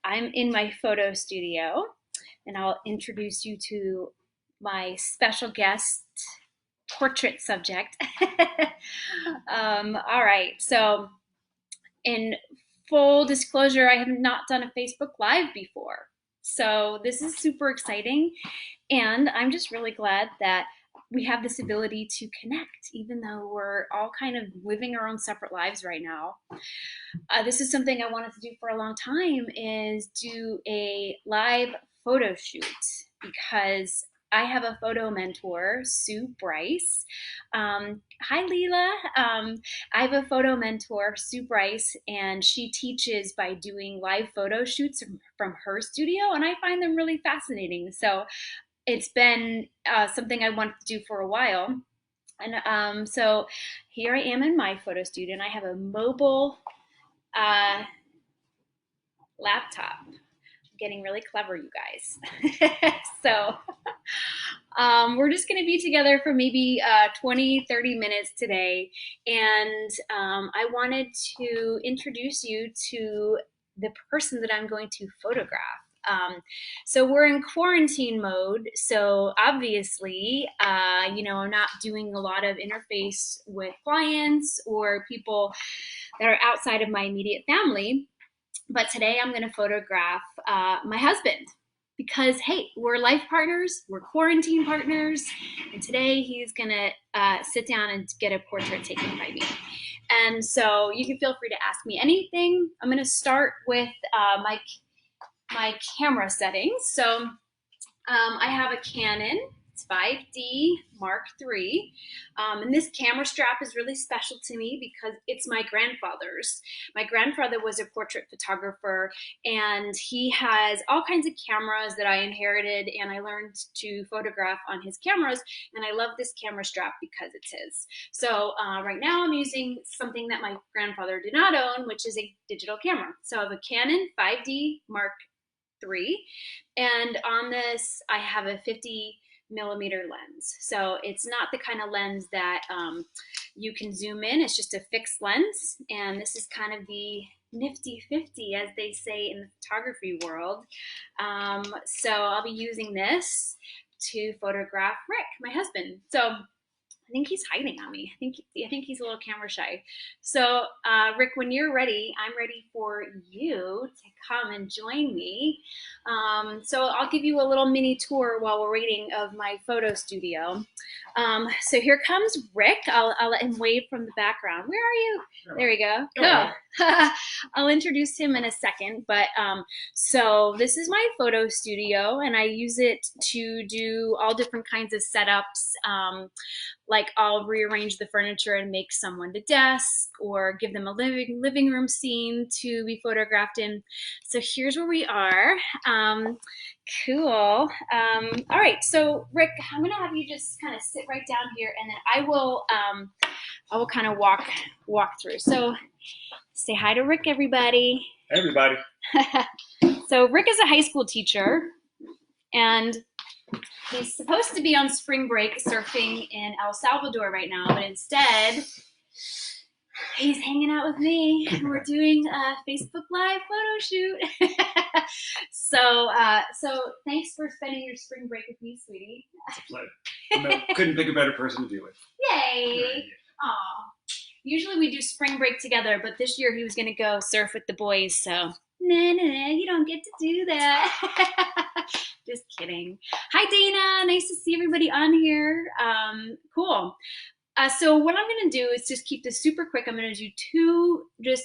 I'm in my photo studio and I'll introduce you to my special guest portrait subject. All right, so in full disclosure, I have not done a Facebook Live before. So this is super exciting. And I'm just really glad that we have this ability to connect, even though we're all kind of living our own separate lives right now. This is something I wanted to do for a long time, is do a live photo shoot, because I have a photo mentor, Sue Bryce. Hi, Leela. I have a photo mentor, Sue Bryce, and she teaches by doing live photo shoots from her studio, and I find them really fascinating. So it's been something I wanted to do for a while. And so here I am in my photo studio, and I have a mobile laptop. I'm getting really clever, you guys. So we're just going to be together for maybe 20, 30 minutes today. And I wanted to introduce you to the person that I'm going to photograph. So we're in quarantine mode. So obviously, I'm not doing a lot of interface with clients or people that are outside of my immediate family. But today I'm going to photograph my husband, because, hey, we're life partners, we're quarantine partners, and today he's going to sit down and get a portrait taken by me. And so you can feel free to ask me anything. I'm going to start with my camera settings. So I have a Canon. It's 5D Mark III. And this camera strap is really special to me because it's my grandfather's. My grandfather was a portrait photographer, and he has all kinds of cameras that I inherited, and I learned to photograph on his cameras, and I love this camera strap because it's his. So right now I'm using something that my grandfather did not own, which is a digital camera. So I have a Canon 5D Mark III, and on this I have a 50mm lens. So it's not the kind of lens that you can zoom in. It's just a fixed lens, and this is kind of the nifty 50, as they say in the photography world. So I'll be using this to photograph Rick, my husband. So I think he's hiding on me. I think he's a little camera shy. So Rick, when you're ready, I'm ready for you to come and join me. So I'll give you a little mini tour while we're waiting of my photo studio. So here comes Rick. I'll let him wave from the background. Where are you? There we go. Go. I'll introduce him in a second, but so this is my photo studio, and I use it to do all different kinds of setups. Like I'll rearrange the furniture and make someone a desk, or give them a living room scene to be photographed in. So here's where we are. Cool. All right. So Rick, I'm gonna have you just kind of sit right down here, and then I will kind of walk through. So say hi to Rick, everybody. Hey, everybody. So Rick is a high school teacher, and he's supposed to be on spring break surfing in El Salvador right now, but instead he's hanging out with me. We're doing a Facebook Live photo shoot. So thanks for spending your spring break with me, sweetie. It's a pleasure. Couldn't pick a better person to do it. Yay! Aw. Usually we do spring break together, but this year he was going to go surf with the boys, so nah, you don't get to do that. Just kidding. Hi, Dana. Nice to see everybody on here. Cool. So what I'm going to do is just keep this super quick. I'm going to do two just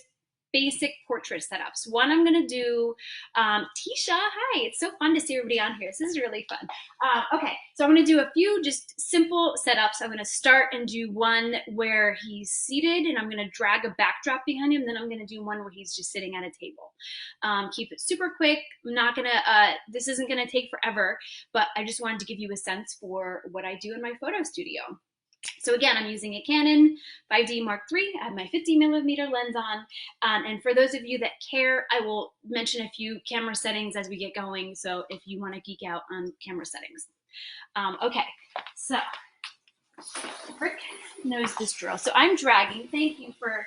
basic portrait setups. One, I'm going to do Tisha. Hi. It's so fun to see everybody on here. This is really fun. Okay. So I'm going to do a few just simple setups. I'm going to start and do one where he's seated, and I'm going to drag a backdrop behind him. Then I'm going to do one where he's just sitting at a table. Keep it super quick. I'm not going to, this isn't going to take forever, but I just wanted to give you a sense for what I do in my photo studio. So again, I'm using a Canon 5D Mark III. I have my 50mm lens on. And for those of you that care, I will mention a few camera settings as we get going. So if you want to geek out on camera settings. Okay, so Rick knows this drill. So I'm dragging. Thank you for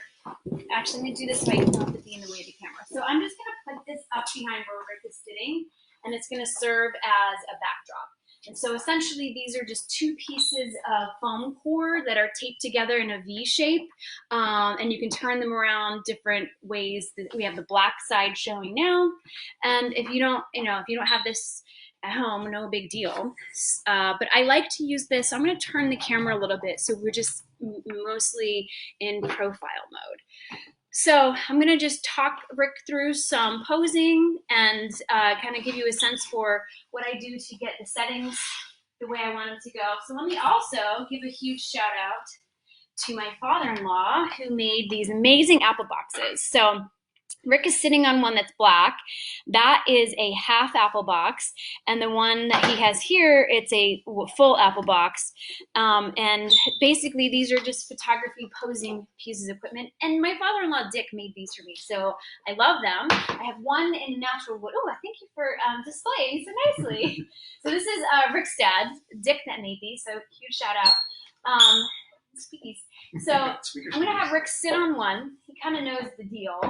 Actually, I'm going to do this so I don't have to be in the way of the camera. So I'm just going to put this up behind where Rick is sitting, and it's going to serve as a backdrop. And so essentially these are just two pieces of foam core that are taped together in a V shape, and you can turn them around different ways. We have the black side showing now, and if you don't, if you don't have this at home, no big deal. But I like to use this. So I'm going to turn the camera a little bit so we're just mostly in profile mode. So I'm going to just talk Rick through some posing and kind of give you a sense for what I do to get the settings the way I want them to go. So let me also give a huge shout out to my father-in-law who made these amazing apple boxes. So Rick is sitting on one that's black. That is a half apple box. And the one that he has here, it's a full apple box. And basically these are just photography posing pieces of equipment. And my father-in-law, Dick, made these for me. So I love them. I have one in natural wood. Oh, thank you for displaying so nicely. So this is Rick's dad, Dick, that made these. So huge shout out. Squeakies. So I'm going to have Rick sit on one. He kind of knows the deal.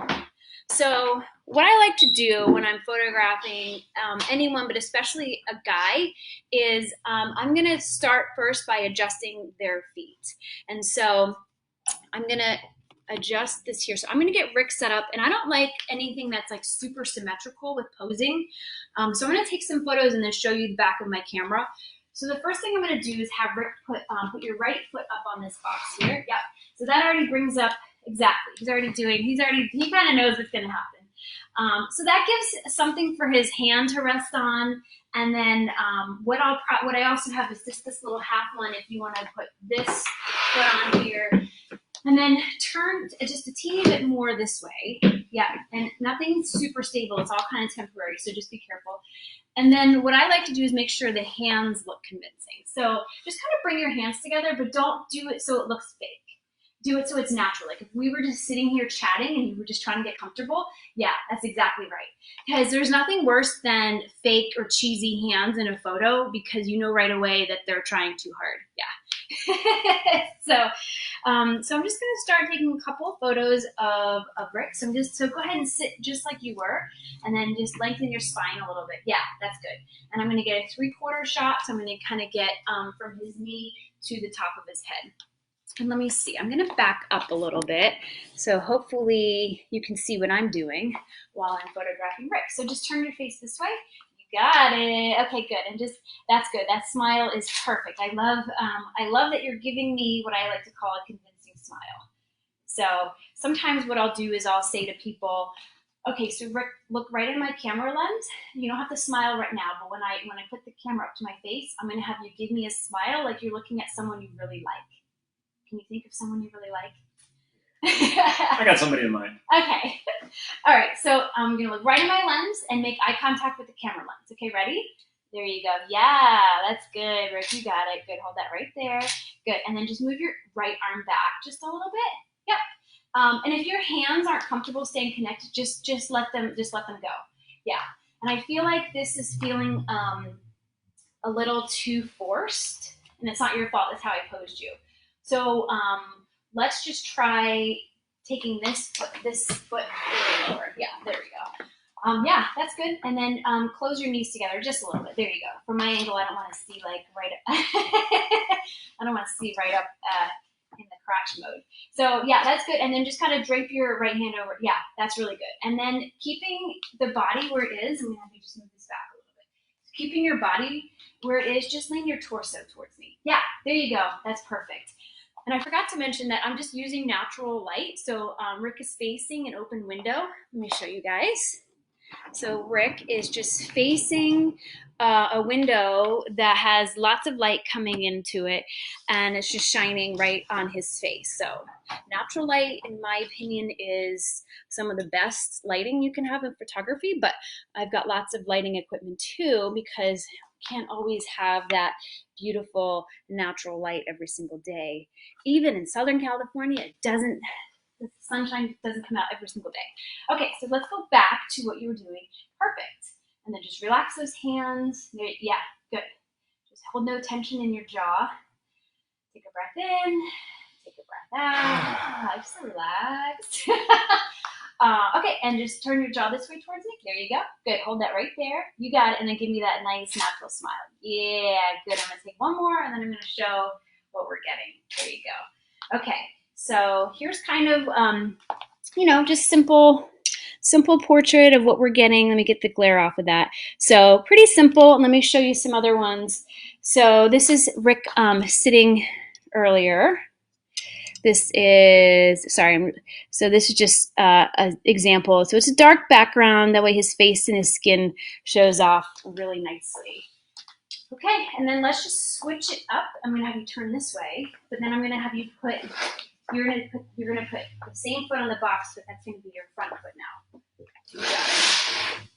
So what I like to do when I'm photographing anyone, but especially a guy, is I'm going to start first by adjusting their feet. And so I'm going to adjust this here. So I'm going to get Rick set up, and I don't like anything that's like super symmetrical with posing. So I'm going to take some photos and then show you the back of my camera. So the first thing I'm going to do is have Rick put your right foot up on this box here. Yep. So that already brings up exactly. He kind of knows what's going to happen. So that gives something for his hand to rest on. And then what I also have is just this little half one if you want to put this foot on here. And then turn just a teeny bit more this way. Yeah, and nothing super stable. It's all kind of temporary, so just be careful. And then what I like to do is make sure the hands look convincing. So just kind of bring your hands together, but don't do it so it looks fake. Do it so it's natural. Like if we were just sitting here chatting and you were just trying to get comfortable, yeah, that's exactly right. Because there's nothing worse than fake or cheesy hands in a photo because you know right away that they're trying too hard. Yeah. So I'm just going to start taking a couple of photos of Rick. So go ahead and sit just like you were, and then just lengthen your spine a little bit. Yeah, that's good. And I'm going to get a 3/4 shot. So I'm going to kind of get from his knee to the top of his head. And let me see, I'm going to back up a little bit. So hopefully you can see what I'm doing while I'm photographing Rick. So just turn your face this way. You got it. Okay, good. And that's good. That smile is perfect. I love that you're giving me what I like to call a convincing smile. So sometimes what I'll do is I'll say to people, okay, so Rick, look right in my camera lens. You don't have to smile right now, but when I put the camera up to my face, I'm going to have you give me a smile like you're looking at someone you really like. Can you think of someone you really like? I got somebody in mind. Okay. All right. So I'm going to look right in my lens and make eye contact with the camera lens. Okay, ready? There you go. Yeah, that's good, Rick. You got it. Good. Hold that right there. Good. And then just move your right arm back just a little bit. Yep. And if your hands aren't comfortable staying connected, just let them go. Yeah. And I feel like this is feeling a little too forced, and it's not your fault. That's how I posed you. So let's just try taking this foot a little lower. Yeah, there we go. Yeah, that's good. And then close your knees together just a little bit. There you go. From my angle, I don't want to see like right up. I don't want to see right up in the crotch mode. So yeah, that's good. And then just kind of drape your right hand over. Yeah, that's really good. And then keeping the body where it is. I'm going to have you just move this back a little bit. Keeping your body where it is, just lean your torso towards me. Yeah, there you go. That's perfect. And I forgot to mention that I'm just using natural light. So Rick is facing an open window. Let me show you guys. So Rick is just facing a window that has lots of light coming into it, and it's just shining right on his face. So natural light, in my opinion, is some of the best lighting you can have in photography, but I've got lots of lighting equipment too because can't always have that beautiful natural light every single day. Even in Southern California, the sunshine doesn't come out every single day. Okay, so let's go back to what you were doing. Perfect. And then just relax those hands. Yeah, good. Just hold no tension in your jaw. Take a breath in, take a breath I'm so relaxed. Okay, and just turn your jaw this way towards me. There you go. Good. Hold that right there. You got it. And then give me that nice natural smile. Yeah, good. I'm going to take one more, and then I'm going to show what we're getting. There you go. Okay, so here's kind of, just simple portrait of what we're getting. Let me get the glare off of that. So pretty simple. Let me show you some other ones. So this is Rick sitting earlier. This is, so this is just an example. So it's a dark background. That way his face and his skin shows off really nicely. Okay, and then let's just switch it up. I'm gonna have you turn this way, but then I'm gonna have you you're gonna put the same foot on the box, but that's gonna be your front foot now. You got it.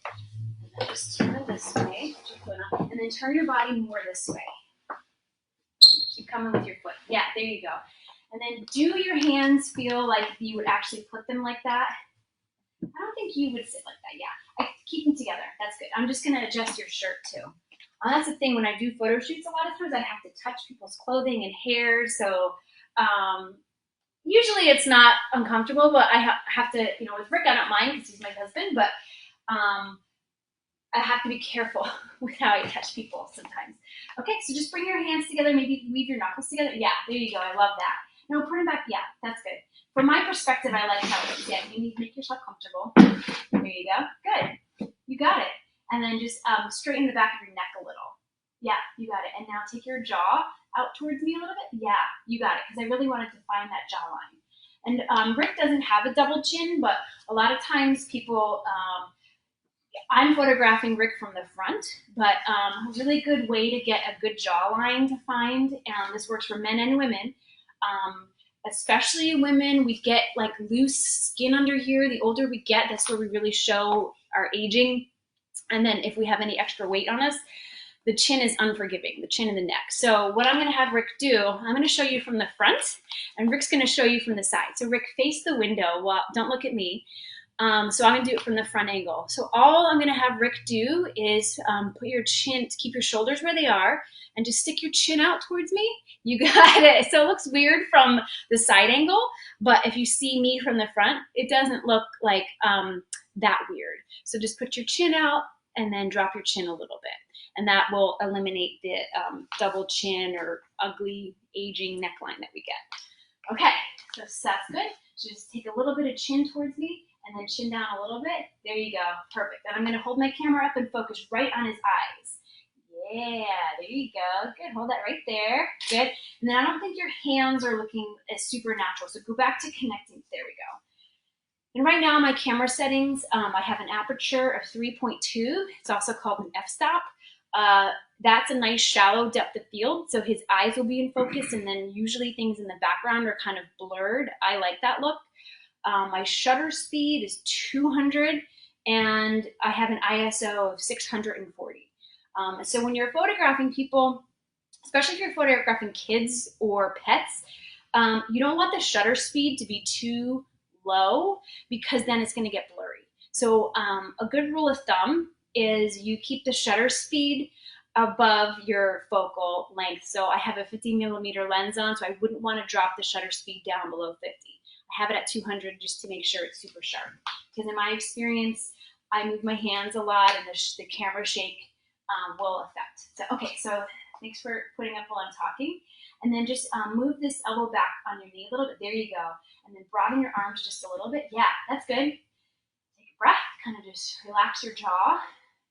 And then just turn this way, and then turn your body more this way. Keep coming with your foot. Yeah, there you go. And then do your hands feel like you would actually put them like that? I don't think you would sit like that. Yeah, keep them together. That's good. I'm just going to adjust your shirt too. That's the thing. When I do photo shoots, a lot of times I have to touch people's clothing and hair. So usually it's not uncomfortable, but I have to, with Rick, I don't mind because he's my husband, but I have to be careful with how I touch people sometimes. Okay, so just bring your hands together, maybe weave your knuckles together. Yeah, there you go. I love that. No, put them back. Yeah, that's good. From my perspective, I like how it is. Yeah, you need to make yourself comfortable. There you go. Good. You got it. And then just straighten the back of your neck a little. Yeah, you got it. And now take your jaw out towards me a little bit. Yeah, you got it. Because I really wanted to find that jawline. And Rick doesn't have a double chin, but a lot of times people, I'm photographing Rick from the front, but a really good way to get a good jawline to find, and this works for men and women, especially women, we get like loose skin under here. The older we get, that's where we really show our aging. And then if we have any extra weight on us, the chin is unforgiving, the chin and the neck. So what I'm gonna have Rick do, I'm gonna show you from the front, and Rick's gonna show you from the side. So Rick, face the window, well, don't look at me. So I'm gonna do it from the front angle. So all I'm gonna have Rick do is put your chin, keep your shoulders where they are, and just stick your chin out towards me. You got it. So it looks weird from the side angle, but if you see me from the front, it doesn't look like that weird. So just put your chin out and then drop your chin a little bit. And that will eliminate the double chin or ugly aging neckline that we get. Okay, so that's good. So just take a little bit of chin towards me and then chin down a little bit. There you go, perfect. And I'm gonna hold my camera up and focus right on his eyes. Yeah, there you go, good, hold that right there, good. And then I don't think your hands are looking as supernatural, so go back to connecting, there we go. And right now my camera settings, I have an aperture of 3.2. It's also called an f-stop. That's a nice shallow depth of field, so his eyes will be in focus, and then usually things in the background are kind of blurred. I like that look. My shutter speed is 200, and I have an ISO of 640. So when you're photographing people, especially if you're photographing kids or pets, you don't want the shutter speed to be too low because then it's going to get blurry. So a good rule of thumb is you keep the shutter speed above your focal length. So I have a 50mm lens on, so I wouldn't want to drop the shutter speed down below 50. I have it at 200 just to make sure it's super sharp. Because in my experience, I move my hands a lot and the camera shake will affect. So, okay, so thanks for putting up while I'm talking. And then just move this elbow back on your knee a little bit. There you go. And then broaden your arms just a little bit. Yeah, that's good. Take a breath, kind of just relax your jaw.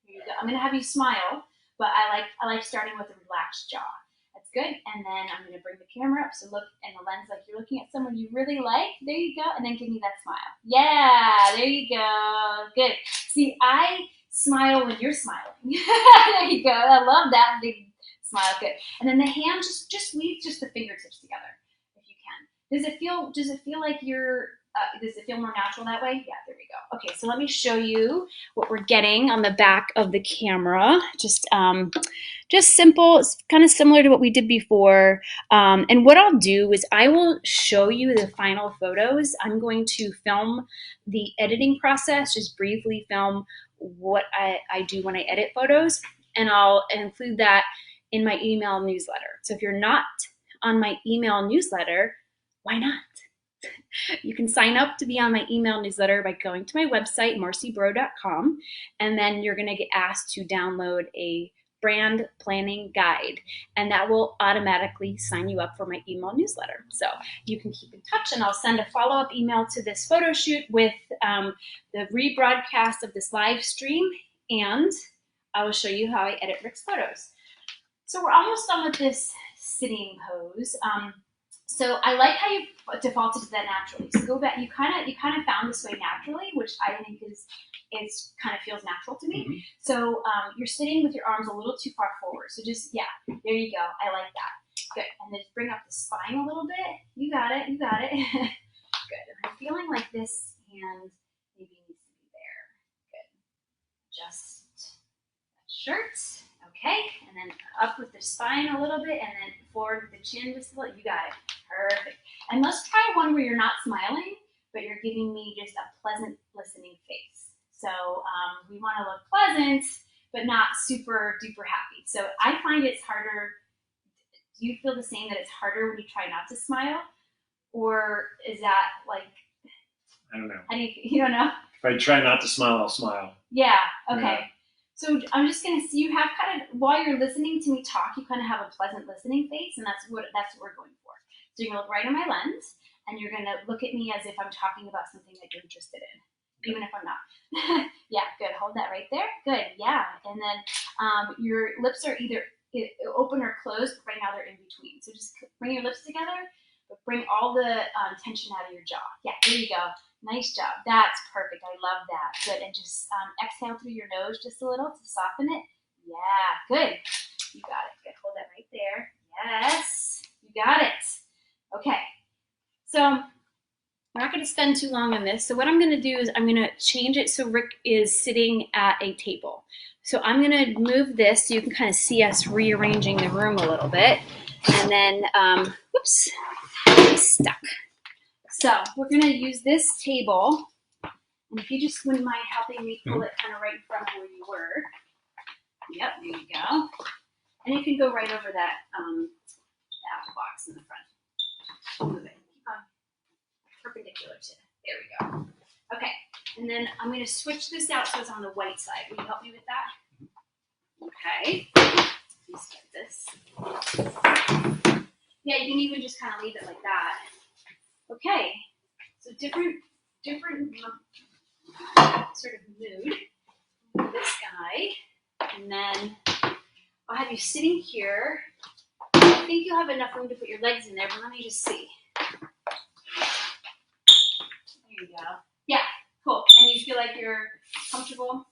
There you go. I'm gonna have you smile, but I like starting with a relaxed jaw. That's good. And then I'm gonna bring the camera up, so look in the lens like you're looking at someone you really like. There you go. And then give me that smile. Yeah, there you go. Good. See, I smile when you're smiling. There you go. I love that big smile. Good. And then the hand, just weave just the fingertips together if you can. Does it feel like you're does it feel more natural that way? Yeah, there we go. Okay, so let me show you what we're getting on the back of the camera. Just simple. It's kind of similar to what we did before. And what I'll do is I will show you the final photos. I'm going to film the editing process, just briefly film what I do when I edit photos, and I'll include that in my email newsletter. So if you're not on my email newsletter, why not? You can sign up to be on my email newsletter by going to my website, marcybro.com, and then you're going to get asked to download a brand planning guide, and that will automatically sign you up for my email newsletter. So you can keep in touch, and I'll send a follow-up email to this photo shoot with the rebroadcast of this live stream, and I will show you how I edit Rick's photos. So we're almost done with this sitting pose. So I like how you defaulted to that naturally. So go back. You kind of found this way naturally, which I think is kind of feels natural to me. Mm-hmm. So you're sitting with your arms a little too far forward. So just there you go. I like that. Good. And then bring up the spine a little bit. You got it. You got it. Good. And I'm feeling like this hand maybe needs to be there. Good. Just that shirt. Okay, and then up with the spine a little bit, and then forward with the chin just a little. You got it. Perfect. And let's try one where you're not smiling, but you're giving me just a pleasant listening face. So we want to look pleasant, but not super duper happy. So I find it's harder. Do you feel the same, that it's harder when you try not to smile? Or is that like, I don't know. How do you don't know? If I try not to smile, I'll smile. Yeah, okay. Yeah. So I'm just gonna see, you have kind of, while you're listening to me talk, you kind of have a pleasant listening face, and that's what we're going for. So you're gonna look right in my lens, and you're gonna look at me as if I'm talking about something that you're interested in, even if I'm not. Yeah, good. Hold that right there. Good. Yeah, and then your lips are either open or closed, but right now they're in between. So just bring your lips together, but bring all the tension out of your jaw. Yeah, there you go. Nice job. That's perfect. I love that. Good. And just exhale through your nose just a little to soften it. Yeah, good. You got it. Good. Hold that right there. Yes, you got it. Okay. So we're not going to spend too long on this. So what I'm going to do is I'm going to change it so Rick is sitting at a table. So I'm going to move this so you can kind of see us rearranging the room a little bit. And then, whoops, I'm stuck. So we're going to use this table, and if you just wouldn't mind helping me pull it kind of right in front of where you were. Yep, there you go. And you can go right over that apple box in the front. Move it. Keep on perpendicular to it. There we go. Okay, and then I'm going to switch this out so it's on the white side. Will you help me with that? Okay. Let's get this. Yeah, you can even just kind of leave it like that. Okay, so different sort of mood with this guy, and then I'll have you sitting here. I think you'll have enough room to put your legs in there, but let me just see. There you go. Yeah, cool. And you feel like you're comfortable?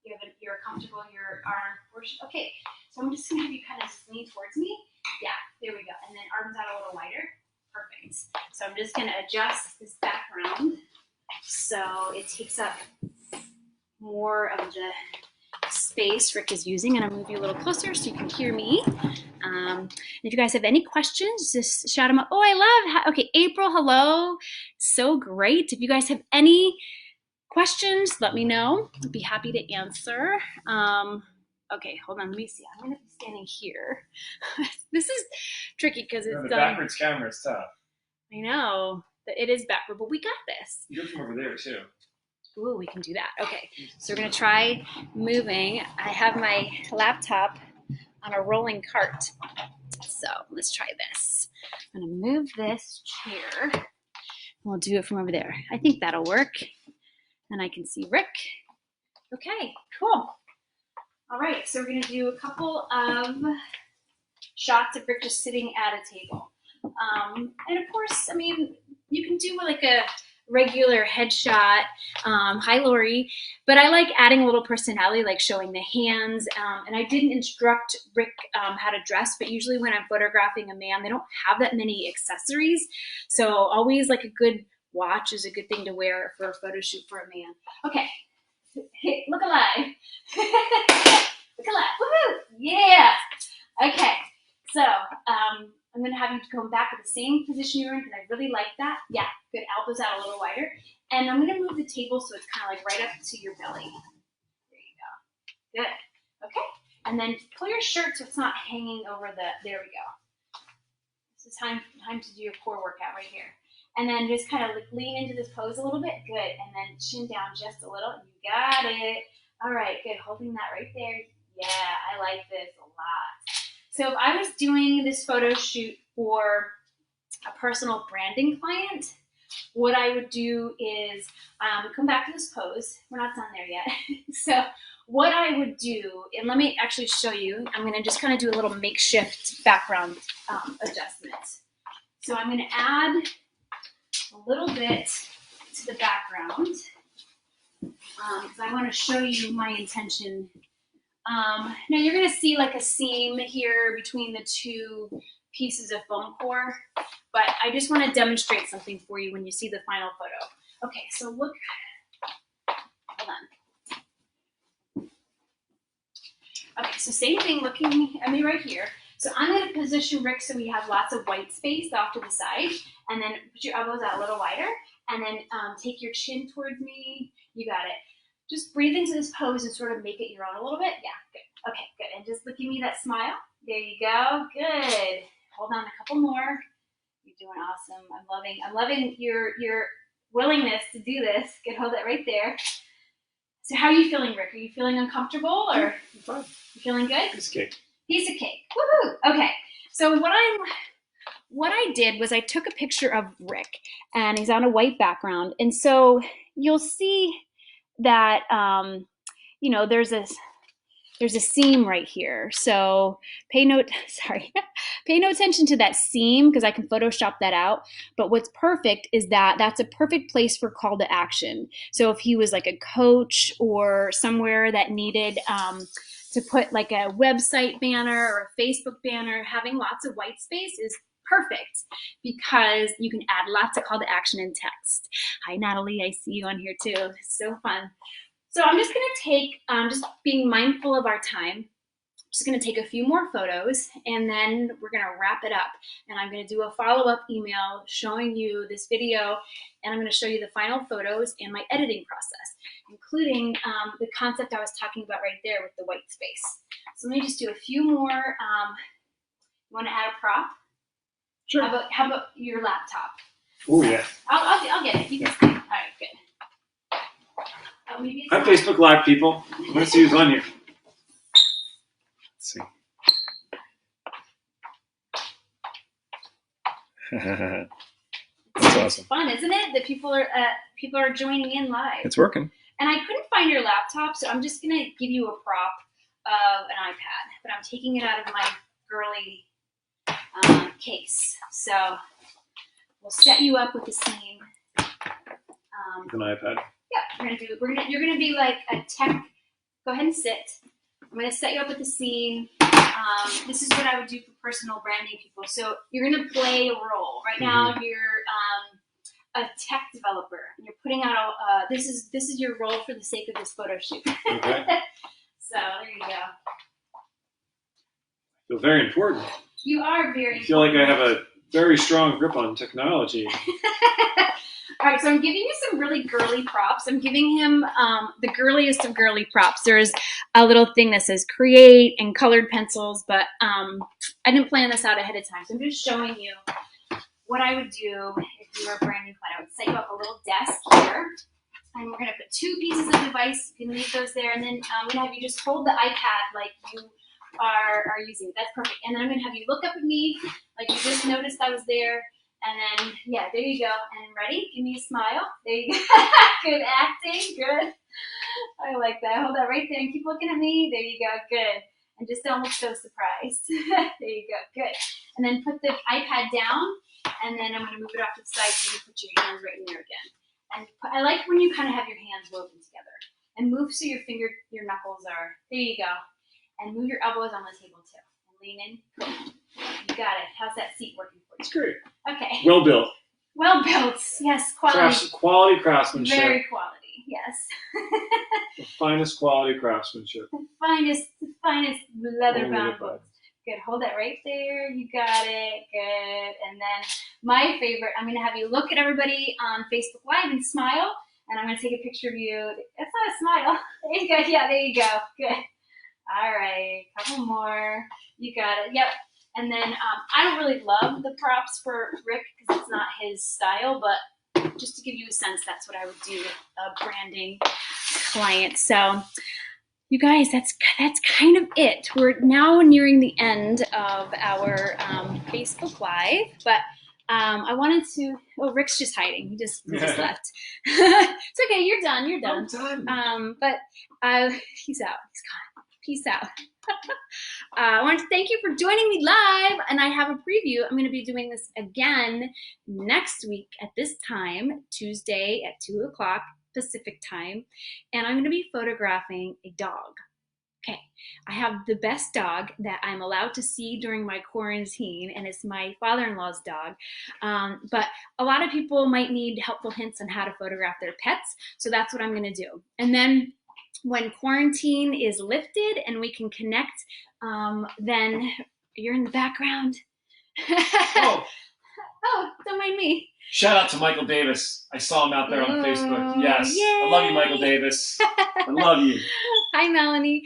You're comfortable, your arm portion? Okay, so I'm just going to have you kind of lean towards me. Yeah, there we go. And then arms out a little wider. Perfect. So I'm just going to adjust this background so it takes up more of the space Rick is using, and I'll move you a little closer so you can hear me. If you guys have any questions, just shout them out. Oh, I love, okay, April, hello. So great. If you guys have any questions, let me know. I'd be happy to answer. Okay, hold on, let me see. I'm going to be standing here. This is tricky because it's the backwards camera is tough. I know. It is backward, but we got this. You go from over there, too. Ooh, we can do that. Okay, so we're going to try moving. I have my laptop on a rolling cart. So let's try this. I'm going to move this chair. And we'll do it from over there. I think that'll work. And I can see Rick. Okay, cool. All right, so we're going to do a couple of shots of Rick just sitting at a table. And of course, I mean, you can do like a regular headshot. Hi, Lori. But I like adding a little personality, like showing the hands. And I didn't instruct Rick how to dress, but usually when I'm photographing a man, they don't have that many accessories. So always like a good watch is a good thing to wear for a photo shoot for a man. Okay. Hey, look alive. Look alive. Woohoo! Yeah. Okay. So I'm going to have you come back to the same position you're in because I really like that. Yeah. Good. Elbows out a little wider. And I'm going to move the table so it's kind of like right up to your belly. There you go. Good. Okay. And then pull your shirt so it's not hanging over the, there we go. It's time to do your core workout right here. And then just kind of like lean into this pose a little bit. Good. And then chin down just a little. You got it. All right, good. Holding that right there. Yeah, I like this a lot. So if I was doing this photo shoot for a personal branding client, what I would do is come back to this pose. We're not done there yet. So what I would do, and let me actually show you, I'm going to just kind of do a little makeshift background adjustment. So I'm going to add a little bit to the background because I want to show you my intention. Now you're going to see like a seam here between the two pieces of foam core, but I just want to demonstrate something for you when you see the final photo. Okay, so look, hold on. Okay, so same thing, looking at me right here. So I'm going to position Rick so we have lots of white space off to the side, and then put your elbows out a little wider, and then take your chin towards me. You got it. Just breathe into this pose and sort of make it your own a little bit. Yeah, good. Okay, good. And just give me that smile. There you go. Good. Hold on a couple more. You're doing awesome. I'm loving your willingness to do this. Good. Hold that right there. So how are you feeling, Rick? Are you feeling uncomfortable or I'm fine. you feeling good? Piece of cake. Piece of cake. Woohoo! Okay. So what I did was I took a picture of Rick, and he's on a white background, and so you'll see that you know there's a seam right here. So pay no attention to that seam because I can Photoshop that out. But what's perfect is that that's a perfect place for call to action. So if he was like a coach or somewhere that needed to put like a website banner or a Facebook banner, having lots of white space is perfect because you can add lots of call to action in text. Hi, Natalie. I see you on here too. It's so fun. So I'm just going to take, just being mindful of our time, I'm just going to take a few more photos and then we're going to wrap it up. And I'm going to do a follow-up email showing you this video, and I'm going to show you the final photos and my editing process, including the concept I was talking about right there with the white space. So let me just do a few more. You want to add a prop? Sure. How about your laptop? Oh, yeah. I'll get it. You can see. All right, good. Hi, Facebook Live people. I want to see who's on here. Let's see. That's awesome. It's fun, isn't it? That people are joining in live. It's working. And I couldn't find your laptop, so I'm just gonna give you a prop of an iPad, but I'm taking it out of my girly case. So we'll set you up with the same. With an iPad. Yeah, you're gonna be like a tech. Go ahead and sit. I'm gonna set you up with the scene. This is what I would do for personal branding people. So you're gonna play a role. Right now, you're a tech developer, and you're putting out. This is your role for the sake of this photo shoot. Okay. So there you go. I feel very important. You are very. I feel like I have a very strong grip on technology. All right, so I'm giving you some really girly props. I'm giving him the girliest of girly props. There's a little thing that says create and colored pencils, but I didn't plan this out ahead of time. So I'm just showing you what I would do if you were a brand new client. I would set you up a little desk here, and we're going to put two pieces of device. You can leave those there, and then I'm going to have you just hold the iPad like you are using it. That's perfect. And then I'm going to have you look up at me like you just noticed I was there. And then, yeah, there you go. And ready? Give me a smile. There you go. Good acting. Good. I like that. Hold that right there and keep looking at me. There you go. Good. And just don't look so surprised. There you go. Good. And then put the iPad down, and then I'm going to move it off to the side so you can put your hands right in there again. And I like when you kind of have your hands woven together. And move so your knuckles are, there you go. And move your elbows on the table too. And lean in. Cool. You got it. How's that seat working for you? It's great. Okay. Well built. Well built. Yes. Quality. Quality craftsmanship. Very quality. Yes. The finest quality craftsmanship. The finest leather bound books. Good. Hold that right there. You got it. Good. And then my favorite, I'm going to have you look at everybody on Facebook Live and smile. And I'm going to take a picture of you. That's not a smile. There you go. Yeah, there you go. Good. All right. Couple more. You got it. Yep. And then I don't really love the props for Rick because it's not his style, but just to give you a sense, that's what I would do with a branding client. So you guys, that's kind of it. We're now nearing the end of our Facebook Live, but I wanted to. Oh, Rick's just hiding. He just left. It's okay. You're done. You're done. I'm done. But he's out. He's gone. Peace out. I want to thank you for joining me live, and I have a preview. I'm going to be doing this again next week at this time, Tuesday at 2 o'clock Pacific time, and I'm going to be photographing a dog. Okay, I have the best dog that I'm allowed to see during my quarantine, and it's my father-in-law's dog. But a lot of people might need helpful hints on how to photograph their pets, so that's what I'm going to do. And then when quarantine is lifted and we can connect, then you're in the background. Oh. Oh, don't mind me. Shout out to Michael Davis. I saw him out there on Facebook. Yes. Yay. I love you, Michael Davis. I love you. Hi, Melanie.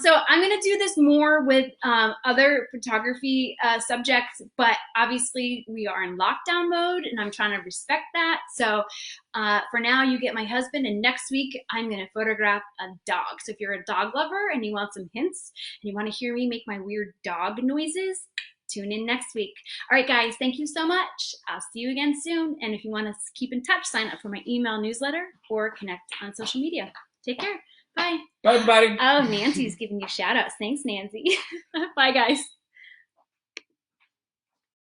So I'm going to do this more with other photography subjects, but obviously we are in lockdown mode and I'm trying to respect that. So for now, you get my husband, and next week I'm going to photograph a dog. So if you're a dog lover and you want some hints and you want to hear me make my weird dog noises, tune in next week. All right, guys, thank you so much. I'll see you again soon. And if you want to keep in touch, sign up for my email newsletter or connect on social media. Take care. Bye. Bye, everybody. Oh, Nancy's giving you shout outs. Thanks, Nancy. Bye, guys.